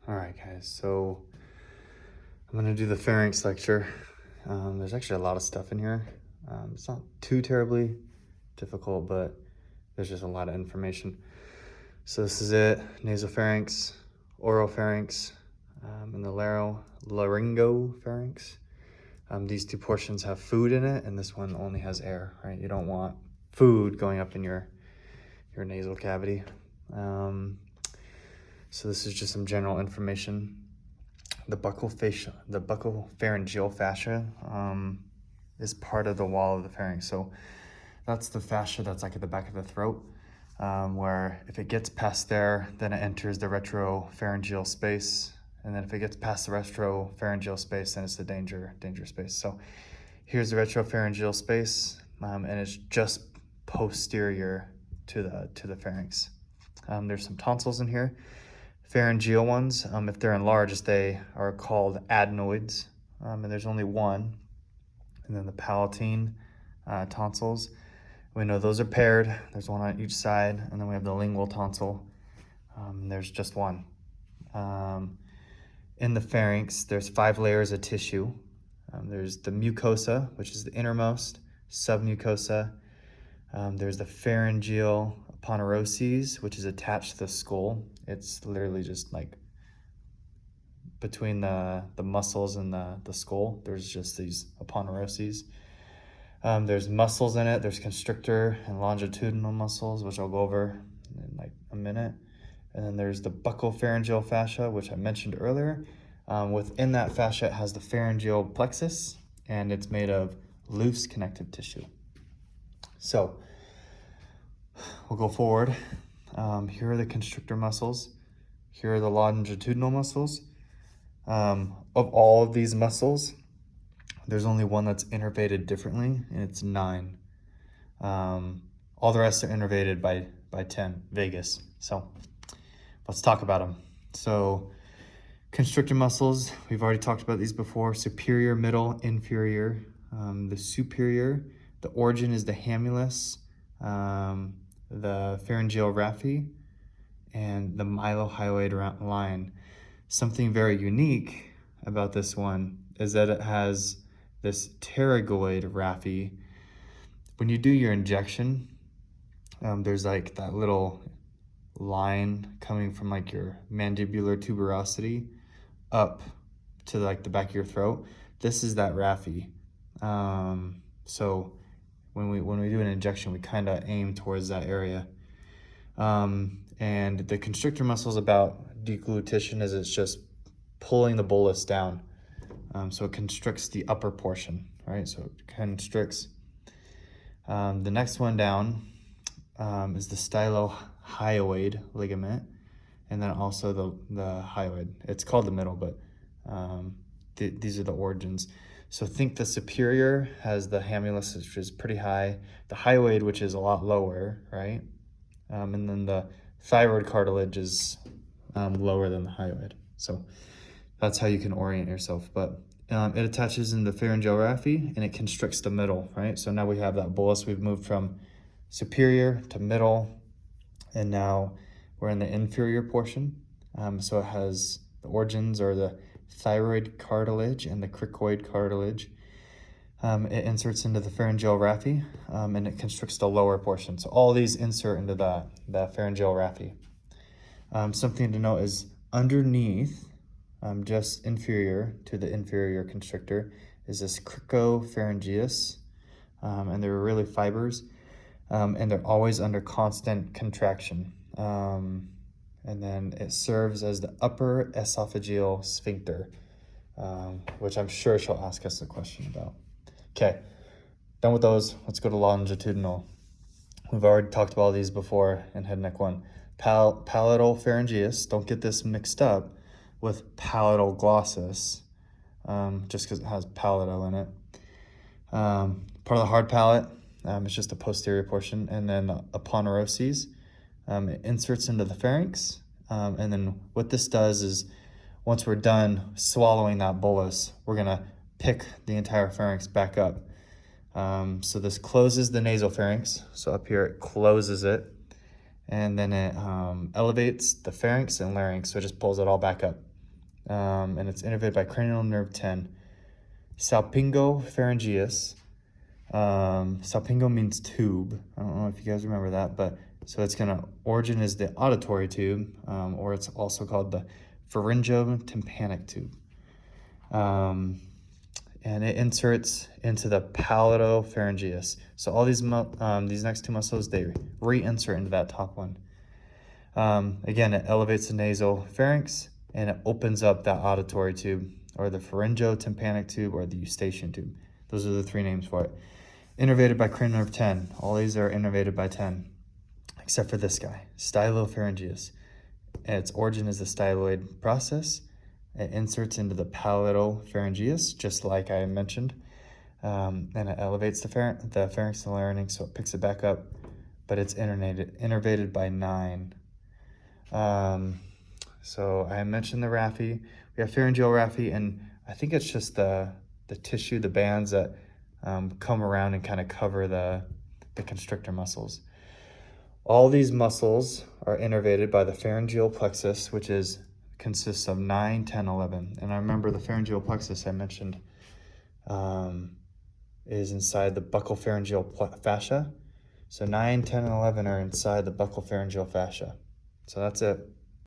All right, guys, so I'm gonna do the pharynx lecture. There's actually a lot of stuff in here. It's not too terribly difficult, but there's just a lot of information. So this is it: nasopharynx, oropharynx, and the laryngopharynx. These two portions have food in it, and this one only has air, right? You don't want food going up in your nasal cavity. So this is just some general information. The buccal pharyngeal fascia is part of the wall of the pharynx. So that's the fascia that's like at the back of the throat, where if it gets past there, then it enters the retropharyngeal space. And then if it gets past the retropharyngeal space, then it's the danger space. So here's the retropharyngeal space, and it's just posterior to the pharynx. There's some tonsils in here. Pharyngeal ones, if they're enlarged, they are called adenoids, and there's only one. And then the palatine tonsils, we know those are paired. There's one on each side, and then we have the lingual tonsil. There's just one. In the pharynx, there's 5 layers of tissue. There's the mucosa, which is the innermost, submucosa. There's the pharyngeal aponeuroses, which is attached to the skull. It's literally just like between the muscles and the skull. There's just these aponeuroses. There's muscles in it. There's constrictor and longitudinal muscles, which I'll go over in like a minute. And then there's the buccal pharyngeal fascia, which I mentioned earlier. Within that fascia, it has the pharyngeal plexus, and it's made of loose connective tissue. So we'll go forward. Here are the constrictor muscles. Here are the longitudinal muscles. Of all of these muscles, there's only one that's innervated differently, and it's 9. All the rest are innervated by 10, vagus. So let's talk about them. So constrictor muscles, we've already talked about these before: superior, middle, inferior. The superior, the origin is the hamulus, the pharyngeal raphe, and the mylohyoid line. Something very unique about this one is that it has this pterygoid raphe. When you do your injection, there's like that little line coming from like your mandibular tuberosity up to like the back of your throat. This is that raphe. So when we do an injection, we kind of aim towards that area. And the constrictor muscles about deglutition is it's just pulling the bolus down. So it constricts the upper portion, right? So it constricts. The next one down is the stylohyoid ligament, and then also the hyoid. It's called the middle, but these are the origins. So think the superior has the hamulus, which is pretty high, the hyoid, which is a lot lower, right? And then the thyroid cartilage is lower than the hyoid. So that's how you can orient yourself. But it attaches in the pharyngeal raphe, and it constricts the middle, right? So now we have that bolus. We've moved from superior to middle, and now we're in the inferior portion. So it has the origins are the thyroid cartilage and the cricoid cartilage. It inserts into the pharyngeal raphe, and it constricts the lower portion. So all these insert into that pharyngeal raphe. Something to note is underneath, just inferior to the inferior constrictor, is this cricopharyngeus, and they're really fibers, and they're always under constant contraction. And then it serves as the upper esophageal sphincter, which I'm sure she'll ask us a question about. Okay, done with those. Let's go to longitudinal. We've already talked about these before in head neck 1. Palatal pharyngeus, don't get this mixed up with palatal glossus, just because it has palatal in it. Part of the hard palate, it's just the posterior portion, and then the aponeuroses. It inserts into the pharynx, and then what this does is once we're done swallowing that bolus, we're gonna pick the entire pharynx back up. So this closes the nasopharynx. So up here it closes it, and then it elevates the pharynx and larynx, so it just pulls it all back up. and it's innervated by cranial nerve 10. Salpingopharyngeus. Salpingo means tube. I don't know if you guys remember that, but so it's origin is the auditory tube, or it's also called the pharyngotympanic tube. And it inserts into the palatopharyngeus. So all these next two muscles, they reinsert into that top one. Again, it elevates the nasal pharynx and it opens up that auditory tube, or the pharyngotympanic tube, or the eustachian tube. Those are the three names for it. Innervated by cranial nerve 10. All these are innervated by 10, except for this guy, stylopharyngeus. Its origin is the styloid process. It inserts into the palatopharyngeus, just like I mentioned, and it elevates the pharynx and larynx, so it picks it back up, but it's innervated by 9. So I mentioned the raphe. We have pharyngeal raphe, and I think it's just the tissue, the bands that come around and kind of cover the constrictor muscles. All these muscles are innervated by the pharyngeal plexus, which consists of 9, 10, 11. And I remember the pharyngeal plexus I mentioned is inside the buccopharyngeal fascia. So 9, 10, and 11 are inside the buccopharyngeal fascia. So that's it.